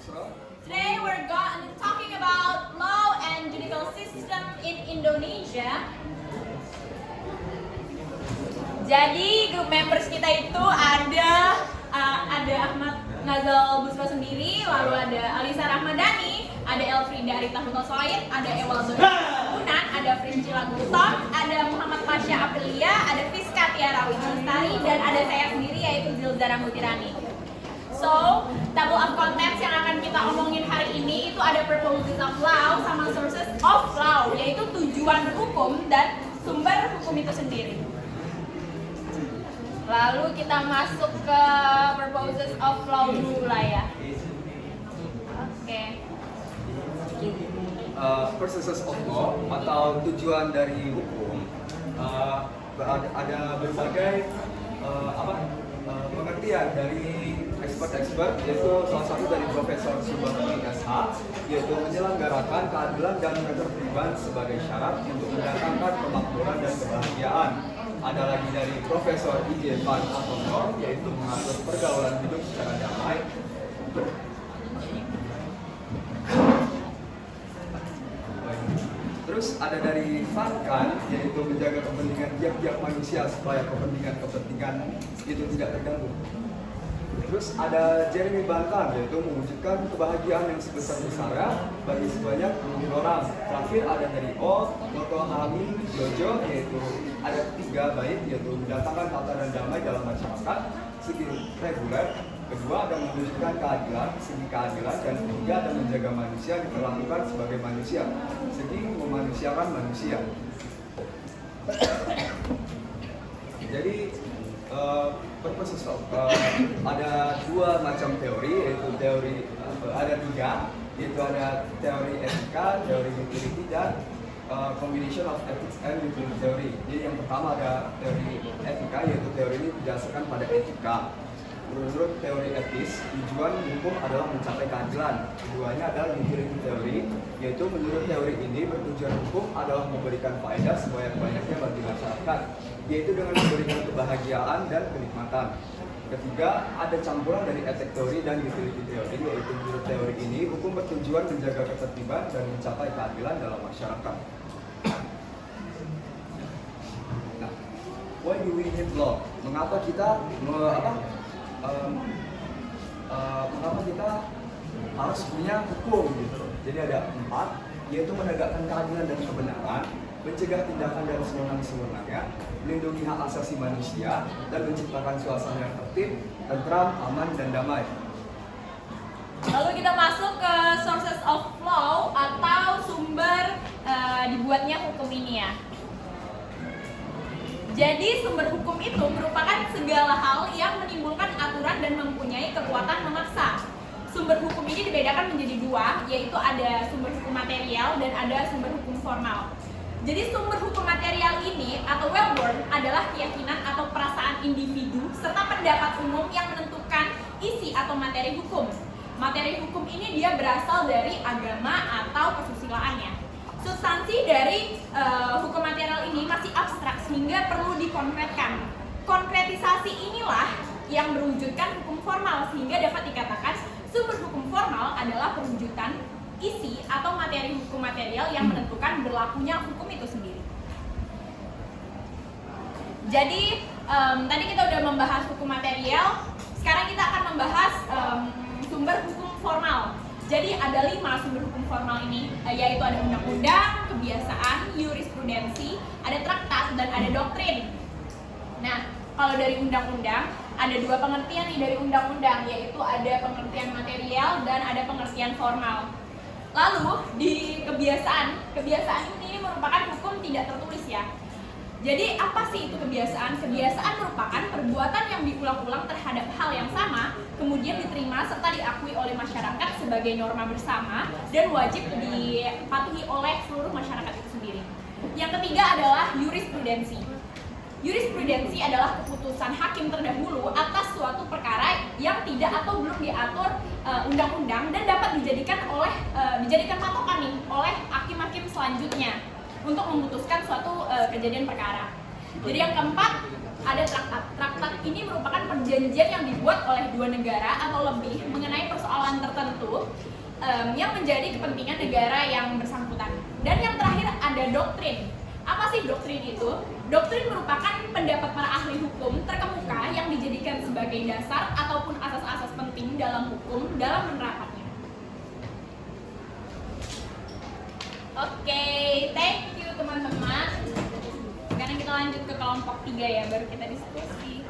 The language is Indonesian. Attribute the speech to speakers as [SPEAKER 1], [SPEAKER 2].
[SPEAKER 1] Today we're talking about law and judicial system in Indonesia. Jadi grup members kita itu ada Ahmad Nazal Busro sendiri, lalu ada Alisa Rahmadani, ada Elfrida Arita Hutosoid, ada Ewal Bunan, ada Frincila Gultom, ada Muhammad Pasha Aprilia, ada Fiska Tiara Wisnustari, dan ada saya sendiri yaitu Zilzara Mutirani. So, table of contents yang akan kita omongin hari ini itu ada proposals of law sama sources of law, yaitu tujuan hukum dan sumber hukum itu sendiri. Lalu kita masuk ke proposals of law dulu lah ya. Oke.
[SPEAKER 2] Purposes of law atau tujuan dari hukum ada berbagai pengertian dari expert, yaitu salah satu dari Profesor Subakti SH, yaitu menyelenggarakan keadilan dan ketertiban sebagai syarat untuk mendatangkan kemakmuran dan kebahagiaan. Ada lagi dari Profesor I.J. Van Attenor, yaitu mengatur pergaulan hidup secara damai. Terus ada dari Van Kant, yaitu menjaga kepentingan tiap-tiap manusia supaya kepentingan itu tidak terganggu. Terus ada Jeremy Bentham, yaitu mewujudkan kebahagiaan yang sebesar-besarnya bagi sebanyak mungkin orang. Terakhir ada dari Noto Hami Jojo, yaitu ada 3 bait, yaitu mendatangkan tata dan damai dalam masyarakat, segi reguler. Kedua ada mewujudkan keadilan, segi keadilan, dan ketiga ada menjaga manusia diperlakukan sebagai manusia, segi memanusiakan manusia. Jadi purposes of ada 2 macam teori, yaitu ada 3, yaitu ada teori etika, teori utility, dan combination of ethics and utility theory. Jadi yang pertama ada teori etika, yaitu teori ini berdasarkan pada etika. Menurut teori etis, tujuan hukum adalah mencapai keadilan. Keduanya adalah utility theory, yaitu menurut teori ini bertujuan hukum adalah memberikan faedah sebanyak-banyaknya bagi masyarakat, yaitu dengan memberikan kebahagiaan dan kenikmatan. Ketiga, ada campuran dari ethic theory dan utility theory, yaitu menurut teori ini hukum bertujuan menjaga ketertiban dan mencapai keadilan dalam masyarakat. Nah, why do we need law? Mengapa kita harus punya hukum gitu. Jadi ada 4, yaitu menegakkan keadilan dan kebenaran, mencegah tindakan dan sewenang-sewenangnya, melindungi hak asasi manusia, dan menciptakan suasana yang tertib, tentram, aman, dan damai.
[SPEAKER 1] Lalu kita masuk ke sources of law atau sumber dibuatnya hukum ini ya. Jadi sumber hukum itu merupakan segala hal yang menimbulkan aturan dan mempunyai kekuatan memaksa. Sumber hukum ini dibedakan menjadi 2, yaitu ada sumber hukum material dan ada sumber hukum formal. Jadi sumber hukum material ini atau well-born adalah keyakinan atau perasaan individu serta pendapat umum yang menentukan isi atau materi hukum. Materi hukum ini dia berasal dari agama atau kesusilaannya. Substansi dari hukum material ini masih abstrak sehingga perlu dikonkretkan. Konkretisasi inilah yang berwujudkan hukum formal sehingga dapat dikatakan sumber hukum formal adalah perwujudan isi atau materi hukum material yang menentukan berlakunya hukum itu sendiri. Jadi tadi kita udah membahas hukum material, sekarang kita akan membahas sumber hukum formal. Jadi ada 5 sumber hukum formal ini, yaitu ada undang-undang, kebiasaan, jurisprudensi, ada traktat, dan ada doktrin. Nah, kalau dari undang-undang, ada 2 pengertian nih dari undang-undang, yaitu ada pengertian material dan ada pengertian formal. Lalu di kebiasaan ini merupakan hukum tidak tertulis ya. Jadi apa sih itu kebiasaan? Kebiasaan merupakan perbuatan yang diulang-ulang terhadap hal yang sama, kemudian diterima serta diakui oleh masyarakat sebagai norma bersama dan wajib dipatuhi oleh seluruh masyarakat itu sendiri. Yang ketiga adalah jurisprudensi. Jurisprudensi adalah keputusan hakim terdahulu atas suatu perkara yang tidak atau belum diatur undang-undang dan dapat dijadikan patokan nih oleh hakim-hakim selanjutnya untuk memutuskan suatu kejadian perkara. Jadi yang keempat ada traktat. Traktat ini merupakan perjanjian perjanjian yang dibuat oleh dua negara atau lebih mengenai persoalan tertentu yang menjadi kepentingan negara yang bersangkutan. Dan yang terakhir ada doktrin. Apa sih doktrin itu? Doktrin merupakan pendapat para ahli hukum terkemuka yang dijadikan sebagai dasar ataupun asas-asas penting dalam hukum dalam penerapannya. Oke, thank you teman-teman. Sekarang kita lanjut ke kelompok 3 ya, baru kita diskusi.